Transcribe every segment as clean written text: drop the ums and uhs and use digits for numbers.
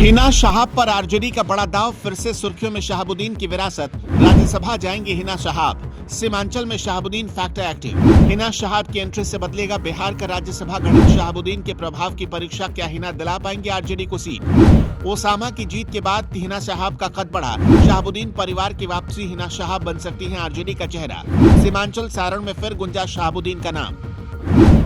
हिना शहाब पर आरजेडी का बड़ा दाव, फिर से सुर्खियों में शहाबुद्दीन की विरासत। राज्यसभा जाएंगे हिना शहाब, सीमांचल में शहाबुद्दीन फैक्टर एक्टिव। हिना शहाब की एंट्री से बदलेगा बिहार का राज्यसभा गठन, शहाबुद्दीन के प्रभाव की परीक्षा, क्या हिना दिला पाएंगे आरजेडी को सीट? ओसामा की जीत के बाद हिना शहाब का कद बढ़ा, शहाबुद्दीन परिवार की वापसी, हिना शहाब बन सकती हैं आरजेडी का चेहरा। सीमांचल सारण में फिर गुंजा शहाबुद्दीन का नाम।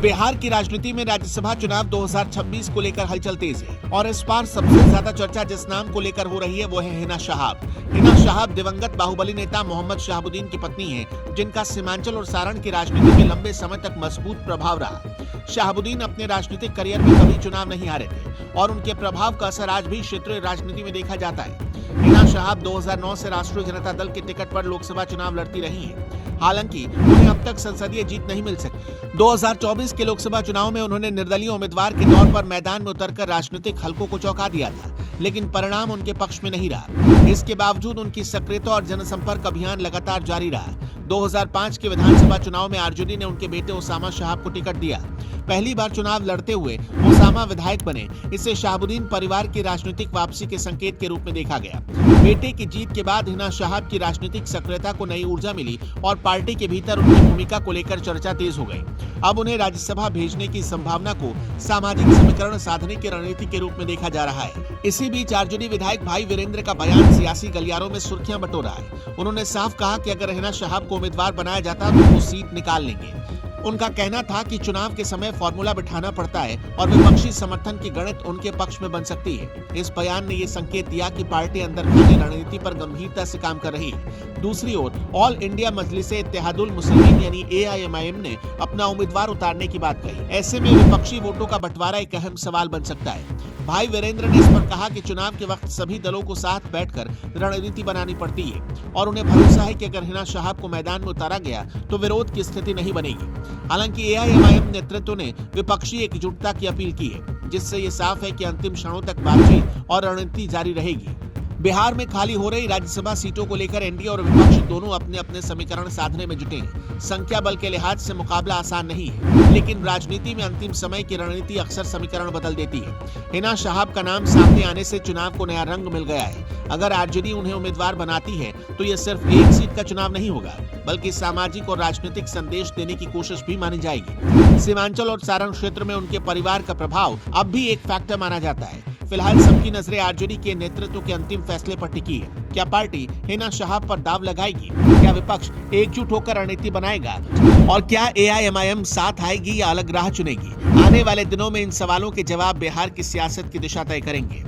बिहार की राजनीति में राज्यसभा चुनाव 2026 को लेकर हलचल तेज है और इस बार सबसे ज्यादा चर्चा जिस नाम को लेकर हो रही है वो है हिना शहाब। हिना शहाब दिवंगत बाहुबली नेता मोहम्मद शहाबुद्दीन की पत्नी हैं, जिनका सीमांचल और सारण की राजनीति में लंबे समय तक मजबूत प्रभाव रहा। शहाबुद्दीन अपने राजनीतिक करियर में कभी चुनाव नहीं हारे थे और उनके प्रभाव का असर आज भी क्षेत्रीय राजनीति में देखा जाता है। हिना शहाब 2009 से राष्ट्रीय जनता दल के टिकट पर लोकसभा चुनाव लड़ती रही हैं। हालांकि उन्हें अब तक संसदीय जीत नहीं मिल सकी। 2024 के लोकसभा चुनाव में उन्होंने निर्दलीय उम्मीदवार के तौर पर मैदान में उतरकर राजनीतिक हलकों को चौंका दिया था, लेकिन परिणाम उनके पक्ष में नहीं रहा। इसके बावजूद उनकी सक्रियता और जनसंपर्क अभियान लगातार जारी रहा। 2005 के विधानसभा चुनाव में आरजेडी ने उनके बेटे ओसामा शहाब को टिकट दिया। पहली बार चुनाव लड़ते हुए ओसामा विधायक बने। इसे शहाबुद्दीन परिवार की राजनीतिक वापसी के संकेत के रूप में देखा गया। बेटे की जीत के बाद हिना शहाब की राजनीतिक सक्रियता को नई ऊर्जा मिली और पार्टी के भीतर उनकी भूमिका को लेकर चर्चा तेज हो गई। अब उन्हें राज्यसभा भेजने की संभावना को सामाजिक समीकरण साधने की रणनीति के रूप में देखा जा रहा है। इसी बीच आरजेडी विधायक भाई वीरेंद्र का बयान सियासी गलियारों में सुर्खियां बटोर रहा है। उन्होंने साफ कहा कि अगर हिना शहाब को उम्मीदवार बनाया जाता तो वो सीट निकाल लेंगे। उनका कहना था कि चुनाव के समय फॉर्मूला बिठाना पड़ता है और विपक्षी समर्थन की गणित उनके पक्ष में बन सकती है। इस बयान ने ये संकेत दिया कि पार्टी अंदर खानी रणनीति पर गंभीरता से काम कर रही है। दूसरी ओर ऑल इंडिया मजलिसे इत्तेहादुल मुस्लिमीन यानी AIMIM ने अपना उम्मीदवार उतारने की बात कही। ऐसे में विपक्षी वोटों का बंटवारा एक अहम सवाल बन सकता है। भाई वीरेंद्र ने इस पर कहा कि चुनाव के वक्त सभी दलों को साथ बैठकर रणनीति बनानी पड़ती है और उन्हें भरोसा है कि अगर हिना शहाब को मैदान में उतारा गया तो विरोध की स्थिति नहीं बनेगी। हालांकि AIMIM नेतृत्व ने विपक्षी एकजुटता की अपील की है, जिससे ये साफ है कि अंतिम क्षणों तक बातचीत और रणनीति जारी रहेगी। बिहार में खाली हो रही राज्यसभा सीटों को लेकर एनडीए और विपक्ष दोनों अपने अपने समीकरण साधने में जुटे हैं। संख्या बल के लिहाज से मुकाबला आसान नहीं है, लेकिन राजनीति में अंतिम समय की रणनीति अक्सर समीकरण बदल देती है। हिना शहाब का नाम सामने आने से चुनाव को नया रंग मिल गया है। अगर आरजेडी उन्हें उम्मीदवार बनाती है तो यह सिर्फ एक सीट का चुनाव नहीं होगा, बल्कि सामाजिक और राजनीतिक संदेश देने की कोशिश भी मानी जाएगी। सीमांचल और सारण क्षेत्र में उनके परिवार का प्रभाव अब भी एक फैक्टर माना जाता है। फिलहाल सबकी नजरें आरजेडी के नेतृत्व के अंतिम फैसले पर टिकी है। क्या पार्टी हिना शहाब पर दाव लगाएगी? क्या विपक्ष एकजुट होकर रणनीति बनाएगा? और क्या AIMIM साथ आएगी या अलग राह चुनेगी? आने वाले दिनों में इन सवालों के जवाब बिहार की सियासत की दिशा तय करेंगे।